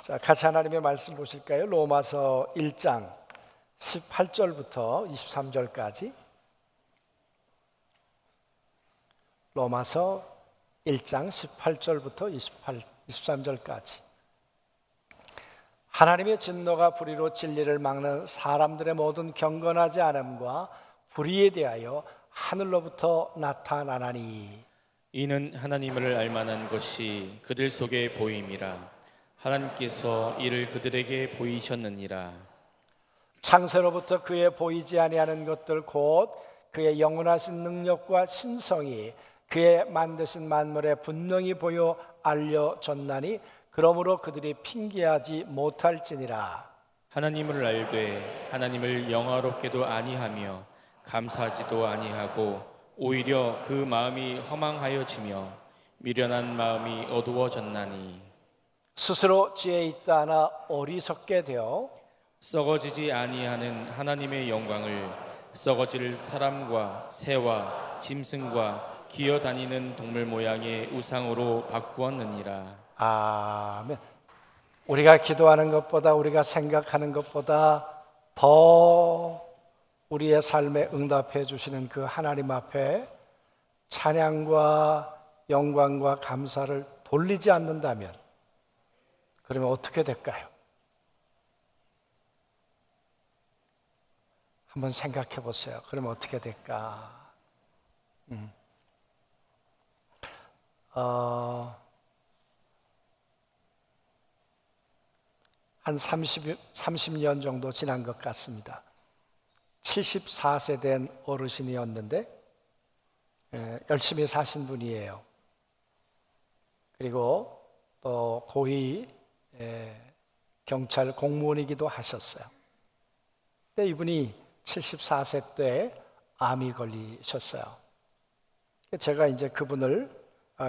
자, 같이 하나님의 말씀 보실까요? 로마서 1장 18절부터 23절까지. 로마서 1장 18절부터 23절까지. 하나님의 진노가 불의로 진리를 막는 사람들의 모든 경건하지 않음과 불의에 대하여 하늘로부터 나타나나니, 이는 하나님을 알만한 것이 그들 속에 보임이라. 하나님께서 이를 그들에게 보이셨느니라. 창세로부터 그의 보이지 아니하는 것들 곧 그의 영원하신 능력과 신성이 그의 만드신 만물에 분명히 보여 알려졌나니, 그러므로 그들이 핑계하지 못할지니라. 하나님을 알되 하나님을 영화롭게도 아니하며 감사하지도 아니하고 오히려 그 마음이 허망하여지며 미련한 마음이 어두워졌나니, 스스로 지혜 있다 하나 어리석게 되어 썩어지지 아니하는 하나님의 영광을 썩어질 사람과 새와 짐승과 기어다니는 동물 모양의 우상으로 바꾸었느니라. 아멘. 우리가 기도하는 것보다, 우리가 생각하는 것보다 더 우리의 삶에 응답해 주시는 그 하나님 앞에 찬양과 영광과 감사를 돌리지 않는다면, 그러면 어떻게 될까요? 한번 생각해 보세요. 그러면 어떻게 될까? 한 30년 정도 지난 것 같습니다. 74세 된 어르신이었는데 열심히 사신 분이에요. 그리고 또 고위 경찰 공무원이기도 하셨어요. 근데 이분이 74세 때 암이 걸리셨어요. 제가 이제 그분을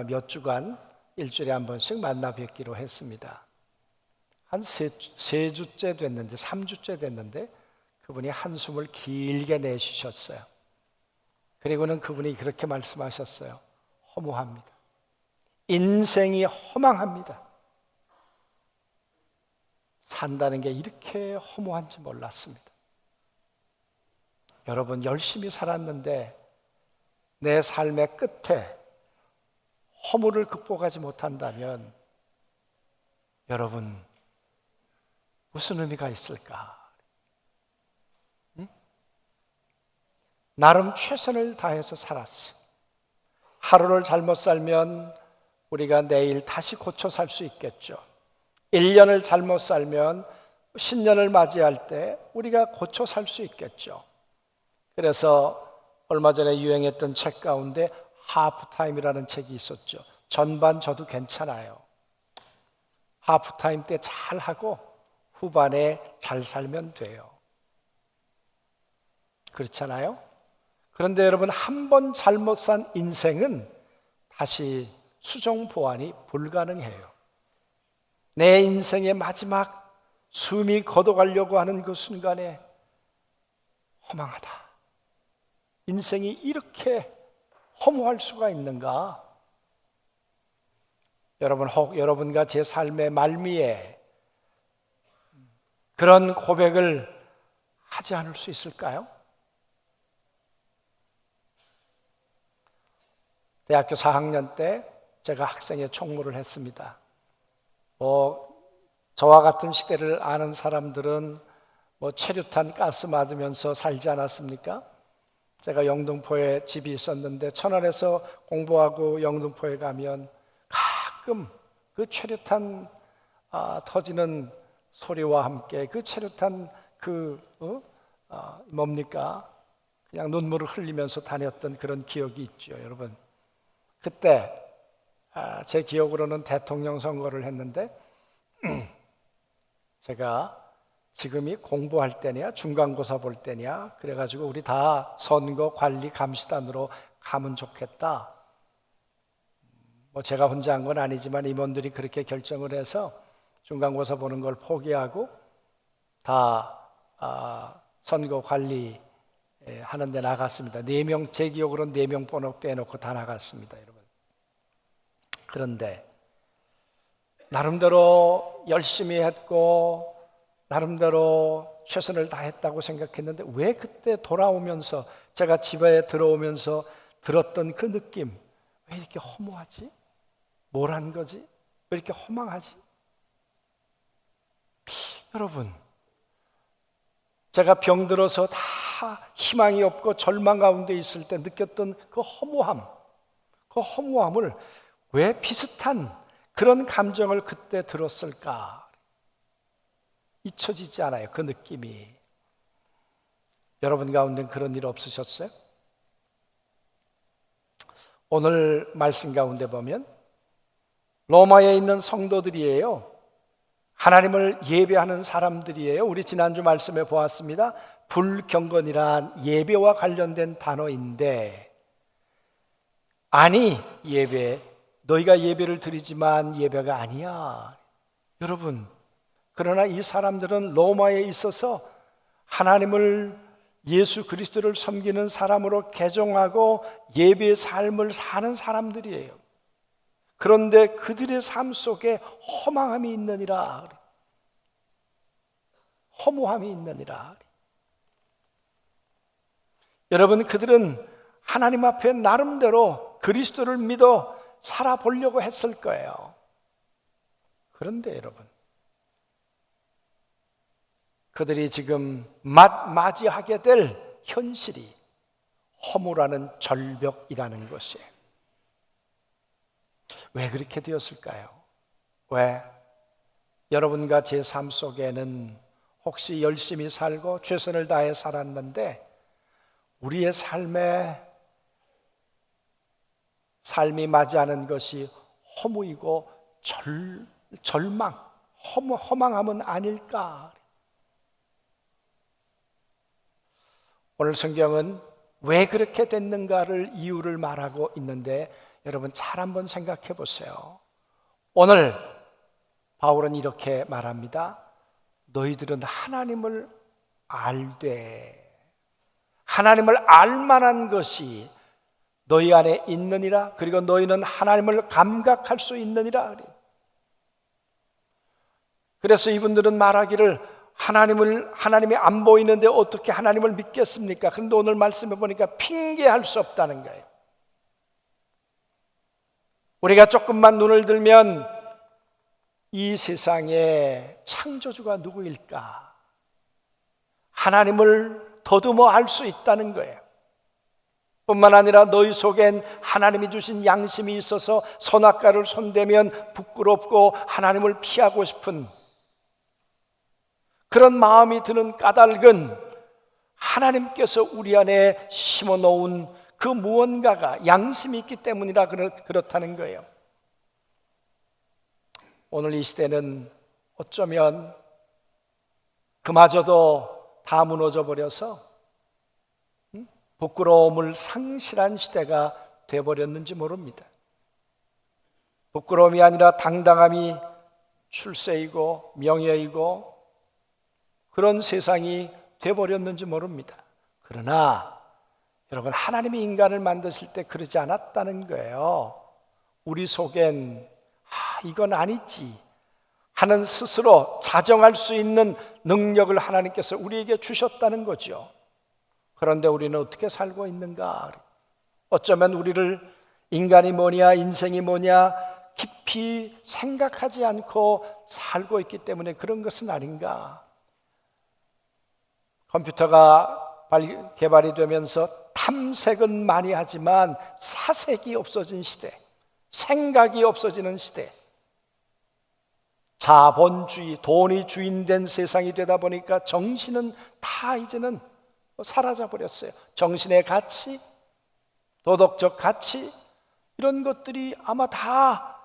몇 주간 일주일에 한 번씩 만나 뵙기로 했습니다. 한 세 주째 됐는데, 3주째 됐는데 그분이 한숨을 길게 내쉬셨어요. 그리고는 그분이 그렇게 말씀하셨어요. 허무합니다. 인생이 허망합니다. 산다는 게 이렇게 허무한지 몰랐습니다. 여러분, 열심히 살았는데 내 삶의 끝에 허무를 극복하지 못한다면 여러분, 무슨 의미가 있을까? 나름 최선을 다해서 살았어요. 하루를 잘못 살면 우리가 내일 다시 고쳐 살 수 있겠죠. 1년을 잘못 살면 신년을 맞이할 때 우리가 고쳐 살 수 있겠죠. 그래서 얼마 전에 유행했던 책 가운데 하프타임이라는 책이 있었죠. 전반 저도 괜찮아요. 하프타임 때 잘하고 후반에 잘 살면 돼요. 그렇잖아요? 그런데 여러분, 한 번 잘못 산 인생은 다시 수정 보완이 불가능해요. 내 인생의 마지막 숨이 걷어가려고 하는 그 순간에 허망하다. 인생이 이렇게 허무할 수가 있는가? 여러분, 혹 여러분과 제 삶의 말미에 그런 고백을 하지 않을 수 있을까요? 대학교 4학년 때 제가 학생회 총무를 했습니다. 저와 같은 시대를 아는 사람들은 체류탄 가스 맞으면서 살지 않았습니까? 제가 영등포에 집이 있었는데 천안에서 공부하고 영등포에 가면 가끔 그 체류탄 터지는 소리와 함께 그 체류탄 뭡니까? 그냥 눈물을 흘리면서 다녔던 그런 기억이 있죠, 여러분. 그때 제 기억으로는 대통령 선거를 했는데 제가 지금이 공부할 때냐 중간고사 볼 때냐 그래가지고 우리 다 선거관리감시단으로 가면 좋겠다. 제가 혼자 한 건 아니지만 임원들이 그렇게 결정을 해서 중간고사 보는 걸 포기하고 다 선거관리 하는 데 나갔습니다. 4명, 제 기억으로는 4명 빼놓고 다 나갔습니다, 여러분. 그런데 나름대로 열심히 했고 나름대로 최선을 다했다고 생각했는데 왜 그때 돌아오면서 제가 집에 들어오면서 들었던 그 느낌, 왜 이렇게 허무하지? 뭘 한 거지? 왜 이렇게 허망하지? 여러분, 제가 병들어서 다 희망이 없고 절망 가운데 있을 때 느꼈던 그 허무함을 왜 비슷한 그런 감정을 그때 들었을까? 잊혀지지 않아요, 그 느낌이. 여러분 가운데 그런 일 없으셨어요? 오늘 말씀 가운데 보면 로마에 있는 성도들이에요. 하나님을 예배하는 사람들이에요. 우리 지난주 말씀에 보았습니다. 불경건이란 예배와 관련된 단어인데, 아니 예배, 너희가 예배를 드리지만 예배가 아니야. 여러분, 그러나 이 사람들은 로마에 있어서 하나님을, 예수 그리스도를 섬기는 사람으로 개종하고 예배의 삶을 사는 사람들이에요. 그런데 그들의 삶 속에 허망함이 있느니라, 허무함이 있느니라. 여러분, 그들은 하나님 앞에 나름대로 그리스도를 믿어 살아보려고 했을 거예요. 그런데 여러분, 그들이 지금 맞이하게 될 현실이 허무라는 절벽이라는 것이에요. 왜 그렇게 되었을까요? 왜? 여러분과 제 삶 속에는 혹시 열심히 살고 최선을 다해 살았는데 우리의 삶이 맞이하는 것이 허무이고 허망함은 아닐까? 오늘 성경은 왜 그렇게 됐는가를 이유를 말하고 있는데 여러분 잘 한번 생각해 보세요. 오늘 바울은 이렇게 말합니다. 너희들은 하나님을 알되 하나님을 알만한 것이 너희 안에 있느니라. 그리고 너희는 하나님을 감각할 수 있느니라. 그래서 이분들은 말하기를 하나님이 안 보이는데 어떻게 하나님을 믿겠습니까? 그런데 오늘 말씀해 보니까 핑계할 수 없다는 거예요. 우리가 조금만 눈을 들면 이 세상에 창조주가 누구일까? 하나님을 더듬어 알 수 있다는 거예요. 뿐만 아니라 너희 속엔 하나님이 주신 양심이 있어서 선악과를 손대면 부끄럽고 하나님을 피하고 싶은 그런 마음이 드는 까닭은 하나님께서 우리 안에 심어놓은 그 무언가가 양심이 있기 때문이라 그렇다는 거예요. 오늘 이 시대는 어쩌면 그마저도 다 무너져 버려서 부끄러움을 상실한 시대가 되어버렸는지 모릅니다. 부끄러움이 아니라 당당함이 출세이고 명예이고 그런 세상이 되어버렸는지 모릅니다. 그러나 여러분, 하나님이 인간을 만드실 때 그러지 않았다는 거예요. 우리 속엔 이건 아니지 하는 스스로 자정할 수 있는 능력을 하나님께서 우리에게 주셨다는 거죠. 그런데 우리는 어떻게 살고 있는가? 어쩌면 우리를 인간이 뭐냐, 인생이 뭐냐 깊이 생각하지 않고 살고 있기 때문에 그런 것은 아닌가? 컴퓨터가 개발이 되면서 탐색은 많이 하지만 사색이 없어진 시대, 생각이 없어지는 시대, 자본주의, 돈이 주인된 세상이 되다 보니까 정신은 다 이제는 사라져 버렸어요. 정신의 가치, 도덕적 가치 이런 것들이 아마 다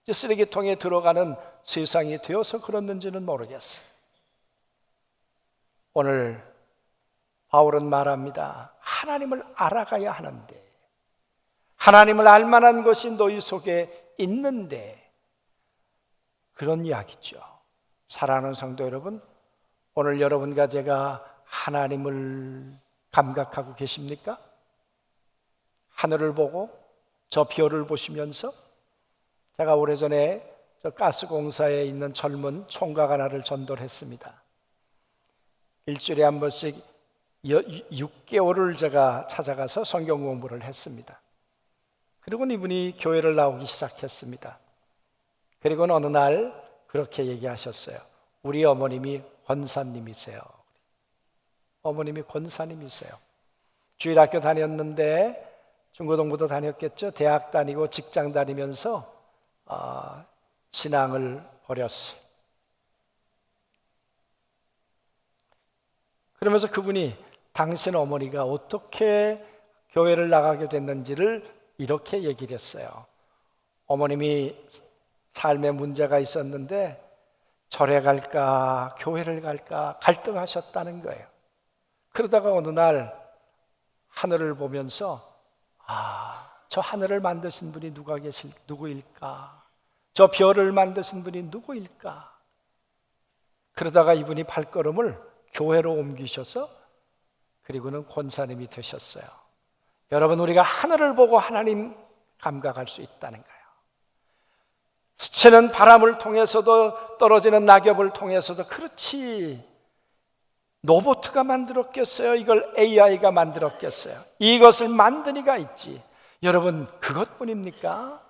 이제 쓰레기통에 들어가는 세상이 되어서 그렇는지는 모르겠어요. 오늘 바울은 말합니다. 하나님을 알아가야 하는데 하나님을 알 만한 것이 너희 속에 있는데 그런 이야기죠. 사랑하는 성도 여러분, 오늘 여러분과 제가 하나님을 감각하고 계십니까? 하늘을 보고 저 별을 보시면서 제가 오래전에 저 가스공사에 있는 젊은 총각 하나를 전도했습니다. 일주일에 한 번씩 6개월을 제가 찾아가서 성경 공부를 했습니다. 그리고 이분이 교회를 나오기 시작했습니다. 그리고 어느 날 그렇게 얘기하셨어요. 우리 어머님이 권사님이세요. 어머님이 권사님이세요. 주일학교 다녔는데 중고등부도 다녔겠죠. 대학 다니고 직장 다니면서 신앙을 버렸어요. 그러면서 그분이 당신 어머니가 어떻게 교회를 나가게 됐는지를 이렇게 얘기를 했어요. 어머님이 삶에 문제가 있었는데 절에 갈까 교회를 갈까 갈등하셨다는 거예요. 그러다가 어느 날 하늘을 보면서 저 하늘을 만드신 분이 누구일까? 저 별을 만드신 분이 누구일까? 그러다가 이분이 발걸음을 교회로 옮기셔서 그리고는 권사님이 되셨어요. 여러분, 우리가 하늘을 보고 하나님 감각할 수 있다는 거예요. 스치는 바람을 통해서도 떨어지는 낙엽을 통해서도 그렇지 로봇가 만들었겠어요? 이걸 AI가 만들었겠어요? 이것을 만든 이가 있지. 여러분, 그것뿐입니까?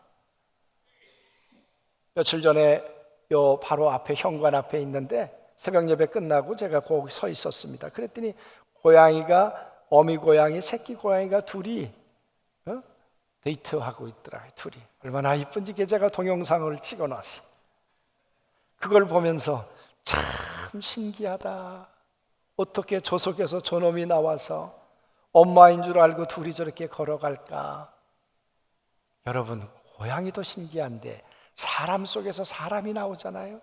며칠 전에 요 바로 앞에 현관 앞에 있는데 새벽 예배 끝나고 제가 거기 서 있었습니다. 그랬더니 고양이가 어미 고양이, 새끼 고양이가 둘이 데이트하고 있더라고요. 둘이 얼마나 이쁜지 제가 동영상을 찍어놨어요. 그걸 보면서 참 신기하다. 어떻게 저 속에서 저놈이 나와서 엄마인 줄 알고 둘이 저렇게 걸어갈까? 여러분, 고양이도 신기한데 사람 속에서 사람이 나오잖아요.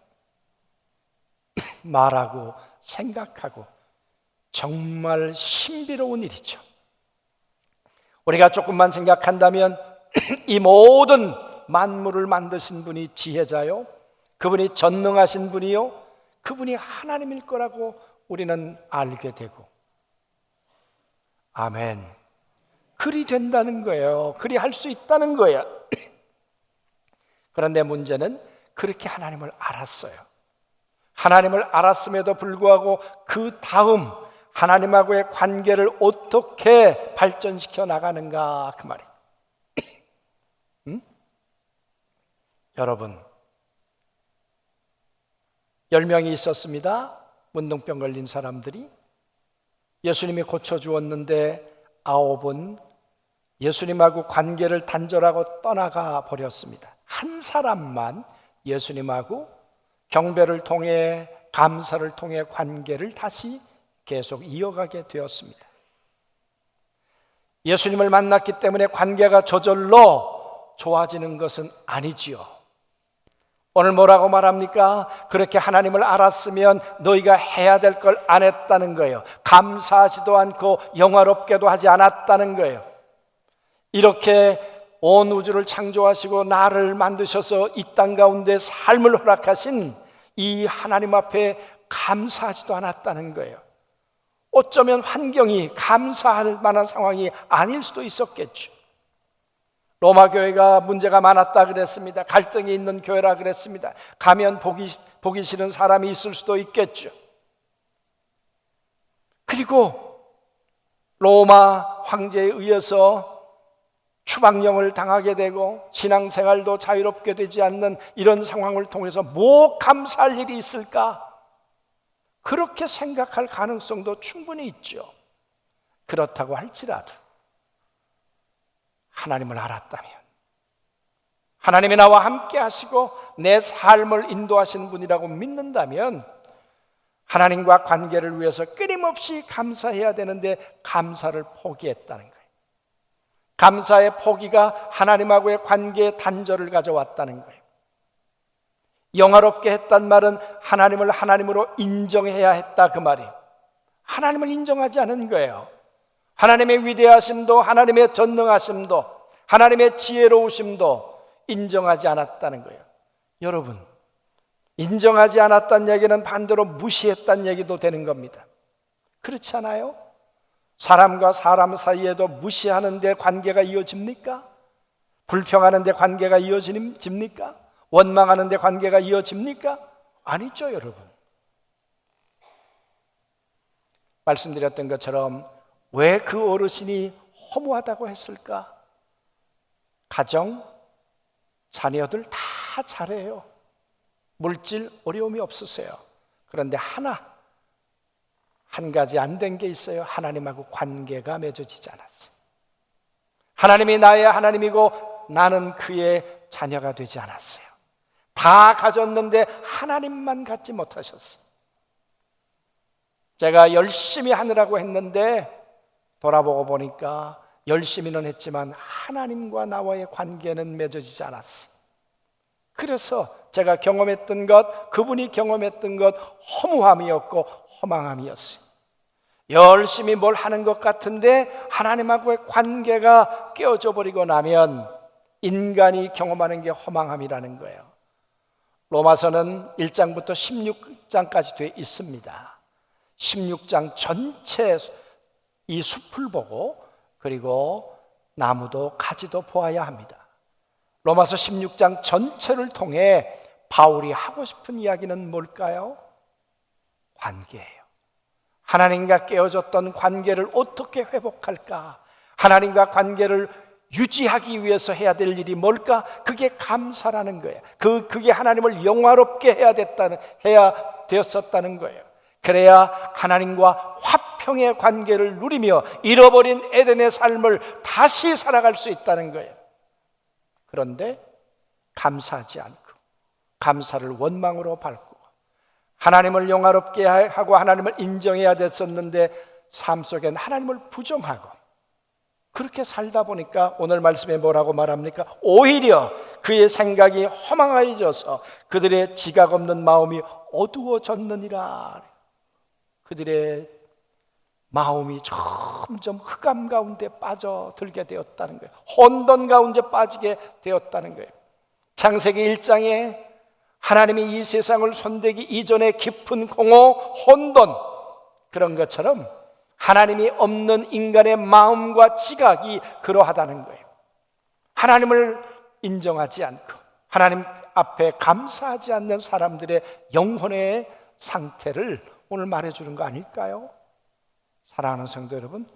말하고 생각하고 정말 신비로운 일이죠. 우리가 조금만 생각한다면 이 모든 만물을 만드신 분이 지혜자요, 그분이 전능하신 분이요, 그분이 하나님일 거라고 우리는 알게 되고, 아멘. 그리 된다는 거예요. 그리 할 수 있다는 거예요. 그런데 문제는 그렇게 하나님을 알았어요. 하나님을 알았음에도 불구하고 그 다음 하나님하고의 관계를 어떻게 발전시켜 나가는가, 그 말이에요. 여러분, 10명이 있었습니다. 문둥병 걸린 사람들이. 예수님이 고쳐주었는데 9은 예수님하고 관계를 단절하고 떠나가 버렸습니다. 한 사람만 예수님하고 경배를 통해, 감사를 통해 관계를 다시 계속 이어가게 되었습니다. 예수님을 만났기 때문에 관계가 저절로 좋아지는 것은 아니지요. 오늘 뭐라고 말합니까? 그렇게 하나님을 알았으면 너희가 해야 될 걸 안 했다는 거예요. 감사하지도 않고 영화롭게도 하지 않았다는 거예요. 이렇게 온 우주를 창조하시고 나를 만드셔서 이 땅 가운데 삶을 허락하신 이 하나님 앞에 감사하지도 않았다는 거예요. 어쩌면 환경이 감사할 만한 상황이 아닐 수도 있었겠죠. 로마 교회가 문제가 많았다 그랬습니다. 갈등이 있는 교회라 그랬습니다. 가면 보기 싫은 사람이 있을 수도 있겠죠. 그리고 로마 황제에 의해서 추방령을 당하게 되고 신앙생활도 자유롭게 되지 않는 이런 상황을 통해서 뭐 감사할 일이 있을까? 그렇게 생각할 가능성도 충분히 있죠. 그렇다고 할지라도 하나님을 알았다면, 하나님이 나와 함께 하시고 내 삶을 인도하시는 분이라고 믿는다면 하나님과 관계를 위해서 끊임없이 감사해야 되는데 감사를 포기했다는 거예요. 감사의 포기가 하나님하고의 관계의 단절을 가져왔다는 거예요. 영화롭게 했단 말은 하나님을 하나님으로 인정해야 했다, 그 말이에요. 하나님을 인정하지 않은 거예요. 하나님의 위대하심도, 하나님의 전능하심도, 하나님의 지혜로우심도 인정하지 않았다는 거예요. 여러분, 인정하지 않았다는 얘기는 반대로 무시했다는 얘기도 되는 겁니다. 그렇지 않아요? 사람과 사람 사이에도 무시하는데 관계가 이어집니까? 불평하는데 관계가 이어집니까? 원망하는데 관계가 이어집니까? 아니죠, 여러분. 말씀드렸던 것처럼 왜 그 어르신이 허무하다고 했을까? 가정, 자녀들 다 잘해요. 물질 어려움이 없으세요. 그런데 한 가지 안 된 게 있어요. 하나님하고 관계가 맺어지지 않았어요. 하나님이 나의 하나님이고 나는 그의 자녀가 되지 않았어요. 다 가졌는데 하나님만 갖지 못하셨어요. 제가 열심히 하느라고 했는데 돌아보고 보니까 열심히는 했지만 하나님과 나와의 관계는 맺어지지 않았어요. 그래서 제가 경험했던 것, 그분이 경험했던 것, 허무함이었고 허망함이었어요. 열심히 뭘 하는 것 같은데 하나님하고의 관계가 깨어져 버리고 나면 인간이 경험하는 게 허망함이라는 거예요. 로마서는 1장부터 16장까지 돼 있습니다. 16장 전체 이 숲을 보고 그리고 나무도 가지도 보아야 합니다. 로마서 16장 전체를 통해 바울이 하고 싶은 이야기는 뭘까요? 관계예요. 하나님과 깨어졌던 관계를 어떻게 회복할까? 하나님과 관계를 유지하기 위해서 해야 될 일이 뭘까? 그게 감사라는 거예요. 그게 하나님을 영화롭게 해야 되었었다는 거예요. 그래야 하나님과 화평의 관계를 누리며 잃어버린 에덴의 삶을 다시 살아갈 수 있다는 거예요. 그런데 감사하지 않고 감사를 원망으로 밟고 하나님을 영화롭게 하고 하나님을 인정해야 됐었는데 삶 속엔 하나님을 부정하고 그렇게 살다 보니까 오늘 말씀에 뭐라고 말합니까? 오히려 그의 생각이 허망해져서 그들의 지각 없는 마음이 어두워졌느니라. 그들의 마음이 점점 흑암 가운데 빠져들게 되었다는 거예요. 혼돈 가운데 빠지게 되었다는 거예요. 창세기 1장에 하나님이 이 세상을 손대기 이전에 깊은 공허, 혼돈, 그런 것처럼 하나님이 없는 인간의 마음과 지각이 그러하다는 거예요. 하나님을 인정하지 않고 하나님 앞에 감사하지 않는 사람들의 영혼의 상태를 오늘 말해주는 거 아닐까요? 사랑하는 성도 여러분,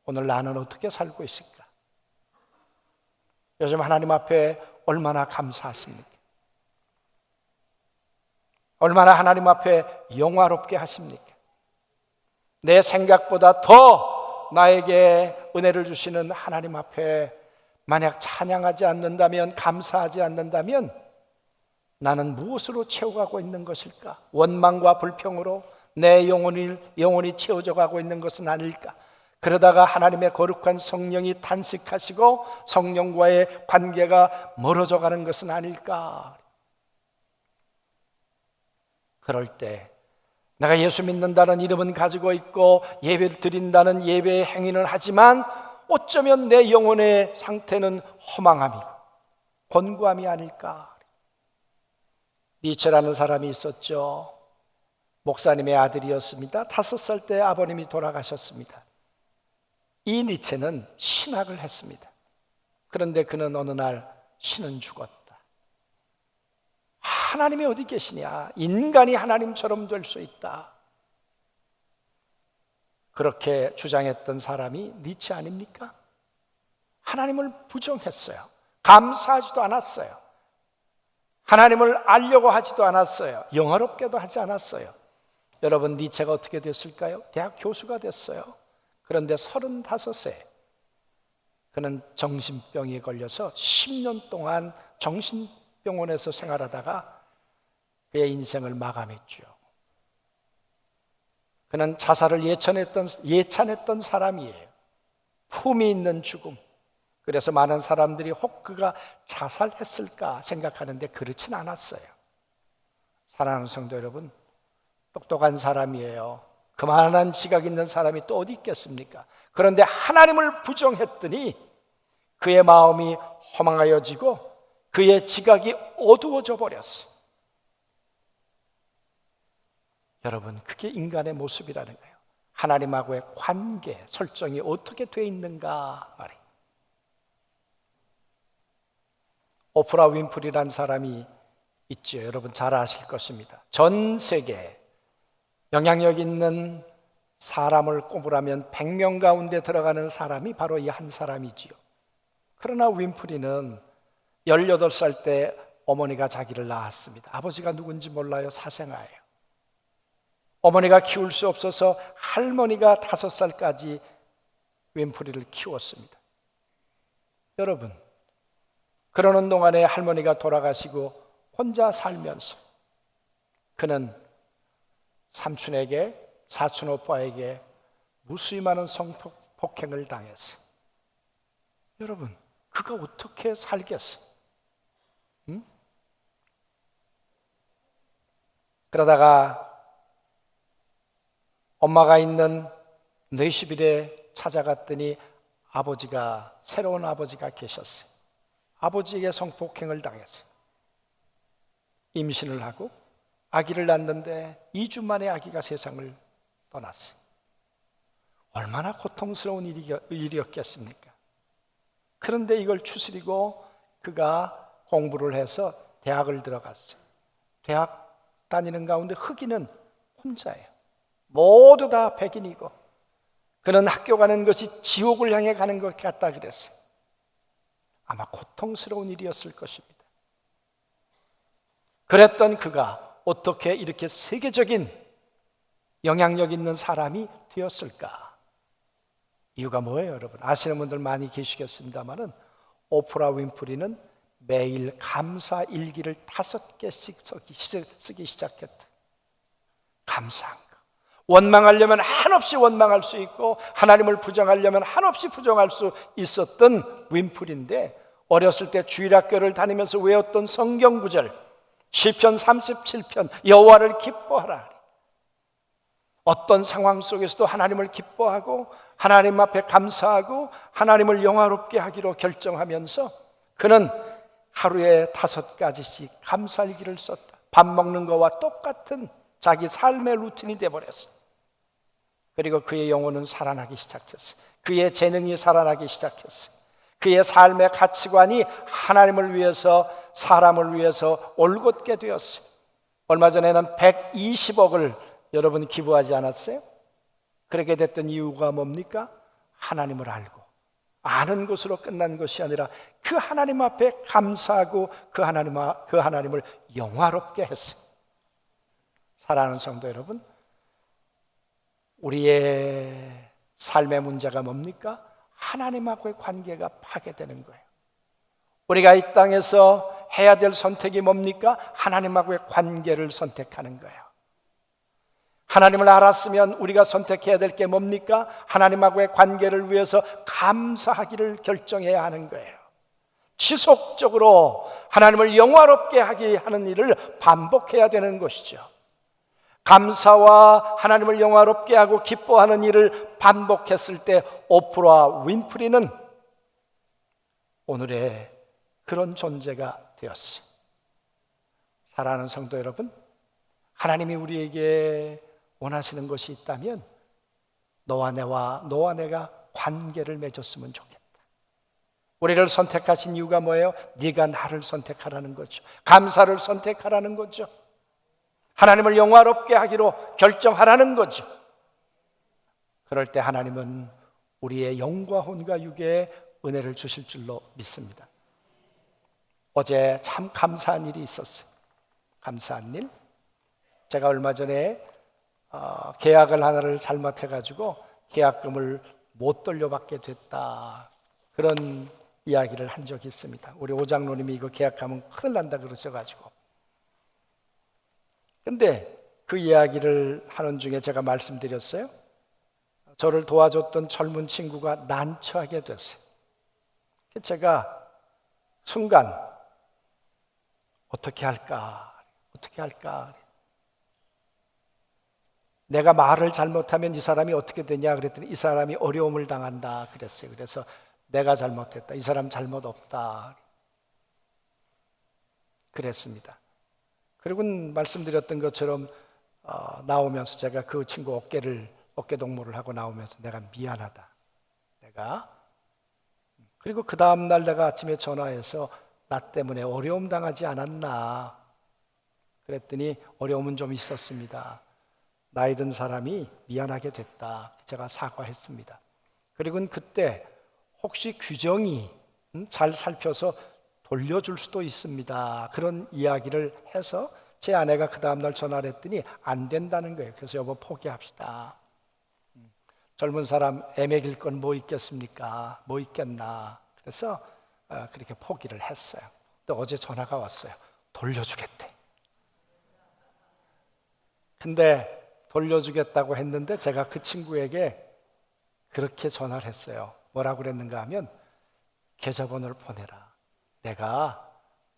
오늘 나는 어떻게 살고 있을까? 요즘 하나님 앞에 얼마나 감사하십니까? 얼마나 하나님 앞에 영화롭게 하십니까? 내 생각보다 더 나에게 은혜를 주시는 하나님 앞에 만약 찬양하지 않는다면, 감사하지 않는다면 나는 무엇으로 채워가고 있는 것일까? 원망과 불평으로 내 영혼이 채워져 가고 있는 것은 아닐까? 그러다가 하나님의 거룩한 성령이 탄식하시고 성령과의 관계가 멀어져 가는 것은 아닐까? 그럴 때 내가 예수 믿는다는 이름은 가지고 있고 예배를 드린다는 예배의 행위는 하지만 어쩌면 내 영혼의 상태는 허망함이고 곤고함이 아닐까? 니체라는 사람이 있었죠. 목사님의 아들이었습니다. 5살 때 아버님이 돌아가셨습니다. 이 니체는 신학을 했습니다. 그런데 그는 어느 날 신은 죽었다. 하나님이 어디 계시냐? 인간이 하나님처럼 될 수 있다. 그렇게 주장했던 사람이 니체 아닙니까? 하나님을 부정했어요. 감사하지도 않았어요. 하나님을 알려고 하지도 않았어요. 영화롭게도 하지 않았어요. 여러분, 니체가 어떻게 됐을까요? 대학 교수가 됐어요. 그런데 35세 그는 정신병에 걸려서 10년 동안 정신병원에서 생활하다가 그의 인생을 마감했죠. 그는 자살을 예찬했던 사람이에요. 품이 있는 죽음. 그래서 많은 사람들이 혹 그가 자살했을까 생각하는데 그렇진 않았어요. 사랑하는 성도 여러분, 똑똑한 사람이에요. 그만한 지각 있는 사람이 또 어디 있겠습니까? 그런데 하나님을 부정했더니 그의 마음이 허망하여지고 그의 지각이 어두워져 버렸어요. 여러분, 그게 인간의 모습이라는 거예요. 하나님하고의 관계 설정이 어떻게 돼 있는가 말이에요. 오프라 윈프리란 사람이 있죠. 여러분 잘 아실 것입니다. 전 세계 영향력 있는 사람을 꼽으라면 100명 가운데 들어가는 사람이 바로 이 한 사람이지요. 그러나 윈프리는 18살 때 어머니가 자기를 낳았습니다. 아버지가 누군지 몰라요. 사생아예요. 어머니가 키울 수 없어서 할머니가 5살까지 윈프리를 키웠습니다. 여러분, 그러는 동안에 할머니가 돌아가시고 혼자 살면서 그는 삼촌에게, 사촌 오빠에게 무수히 많은 성폭행을 당했어요. 여러분, 그가 어떻게 살겠어요? 응? 그러다가 엄마가 있는 뇌시빌에 찾아갔더니 새로운 아버지가 계셨어요. 아버지에게 성폭행을 당했어요. 임신을 하고 아기를 낳았는데 2주 만에 아기가 세상을 떠났어요. 얼마나 고통스러운 일이었겠습니까? 그런데 이걸 추스리고 그가 공부를 해서 대학을 들어갔어요. 대학 다니는 가운데 흑인은 혼자예요. 모두 다 백인이고 그는 학교 가는 것이 지옥을 향해 가는 것 같다 그랬어요. 아마 고통스러운 일이었을 것입니다. 그랬던 그가 어떻게 이렇게 세계적인 영향력 있는 사람이 되었을까? 이유가 뭐예요, 여러분? 아시는 분들 많이 계시겠습니다만은 오프라 윈프리는 매일 감사 일기를 5개씩 쓰기 시작했다. 감사한 거. 원망하려면 한없이 원망할 수 있고 하나님을 부정하려면 한없이 부정할 수 있었던 윈프리인데 어렸을 때 주일학교를 다니면서 외웠던 성경 구절 시편 37편 여호와를 기뻐하라. 어떤 상황 속에서도 하나님을 기뻐하고 하나님 앞에 감사하고 하나님을 영화롭게 하기로 결정하면서 그는 하루에 5가지씩 감사일기를 썼다. 밥 먹는 거와 똑같은 자기 삶의 루틴이 되어버렸어. 그리고 그의 영혼은 살아나기 시작했어. 그의 재능이 살아나기 시작했어. 그의 삶의 가치관이 하나님을 위해서 사람을 위해서 올곧게 되었어요. 얼마 전에는 120억을 여러분 기부하지 않았어요? 그렇게 됐던 이유가 뭡니까? 하나님을 알고 아는 것으로 끝난 것이 아니라 그 하나님 앞에 감사하고 그 하나님을 영화롭게 했어요. 사랑하는 성도 여러분, 우리의 삶의 문제가 뭡니까? 하나님하고의 관계가 파괴되는 거예요. 우리가 이 땅에서 해야 될 선택이 뭡니까? 하나님하고의 관계를 선택하는 거예요. 하나님을 알았으면 우리가 선택해야 될 게 뭡니까? 하나님하고의 관계를 위해서 감사하기를 결정해야 하는 거예요. 지속적으로 하나님을 영화롭게 하게 하는 일을 반복해야 되는 것이죠. 감사와 하나님을 영화롭게 하고 기뻐하는 일을 반복했을 때 오프라 윈프리는 오늘의 그런 존재가 되었어요. 사랑하는 성도 여러분, 하나님이 우리에게 원하시는 것이 있다면 너와 내가 관계를 맺었으면 좋겠다. 우리를 선택하신 이유가 뭐예요? 네가 나를 선택하라는 거죠. 감사를 선택하라는 거죠. 하나님을 영화롭게 하기로 결정하라는 거죠. 그럴 때 하나님은 우리의 영과 혼과 육에 은혜를 주실 줄로 믿습니다. 어제 참 감사한 일이 있었어요. 감사한 일. 제가 얼마 전에 계약을 하나를 잘못해가지고 계약금을 못 돌려받게 됐다. 그런 이야기를 한 적이 있습니다. 우리 오장로님이 이거 계약하면 큰일 난다 그러셔가지고. 근데 그 이야기를 하는 중에 제가 말씀드렸어요. 저를 도와줬던 젊은 친구가 난처하게 됐어요. 제가 순간 어떻게 할까? 내가 말을 잘못하면 이 사람이 어떻게 되냐 그랬더니 이 사람이 어려움을 당한다 그랬어요. 그래서 내가 잘못했다. 이 사람 잘못 없다. 그랬습니다. 그리고 말씀드렸던 것처럼 나오면서 제가 그 친구 어깨 동무를 하고 나오면서 내가 미안하다. 그리고 그 다음날 내가 아침에 전화해서 나 때문에 어려움 당하지 않았나. 그랬더니 어려움은 좀 있었습니다. 나이 든 사람이 미안하게 됐다. 제가 사과했습니다. 그리고 그때 혹시 규정이 잘 살펴서 돌려줄 수도 있습니다. 그런 이야기를 해서 제 아내가 그 다음날 전화를 했더니 안 된다는 거예요. 그래서 여보 포기합시다. 젊은 사람 애매길 건 뭐 있겠습니까? 뭐 있겠나. 그래서 그렇게 포기를 했어요. 근데 어제 전화가 왔어요. 돌려주겠대. 근데 돌려주겠다고 했는데 제가 그 친구에게 그렇게 전화를 했어요. 뭐라고 그랬는가 하면 계좌번호를 보내라.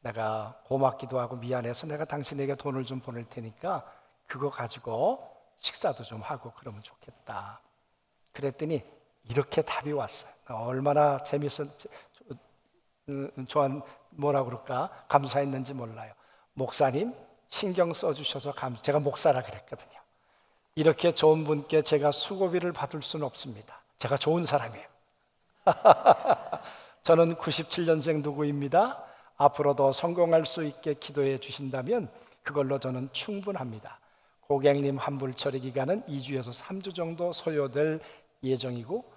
내가 고맙기도 하고 미안해서 내가 당신에게 돈을 좀 보낼 테니까 그거 가지고 식사도 좀 하고 그러면 좋겠다. 그랬더니 이렇게 답이 왔어요. 얼마나 뭐라 그럴까? 감사했는지 몰라요. 목사님 신경 써주셔서 제가 목사라 그랬거든요. 이렇게 좋은 분께 제가 수고비를 받을 수는 없습니다. 제가 좋은 사람이에요. 저는 97년생 누구입니다. 앞으로도 성공할 수 있게 기도해 주신다면 그걸로 저는 충분합니다. 고객님 환불 처리 기간은 2주에서 3주 정도 소요될 예정이고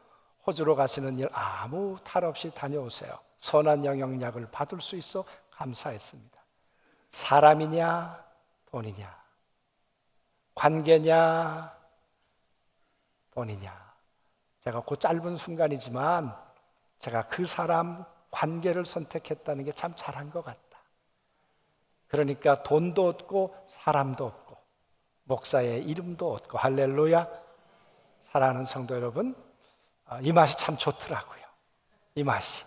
호주로 가시는 일 아무 탈 없이 다녀오세요. 선한 영향력을 받을 수 있어 감사했습니다. 사람이냐 돈이냐, 관계냐 돈이냐. 제가 그 짧은 순간이지만 제가 그 사람 관계를 선택했다는 게 참 잘한 것 같다. 그러니까 돈도 얻고 사람도 얻고 목사의 이름도 얻고 할렐루야. 사랑하는 성도 여러분, 이 맛이 참 좋더라고요. 이 맛이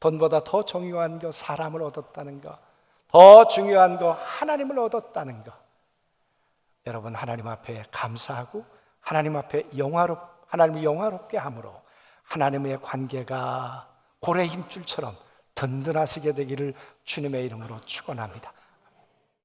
돈보다 더 중요한 거 사람을 얻었다는 거, 더 중요한 거 하나님을 얻었다는 거. 여러분 하나님 앞에 감사하고 하나님 앞에 하나님을 영화롭게 함으로 하나님의 관계가 고래 힘줄처럼 든든하시게 되기를 주님의 이름으로 축원합니다.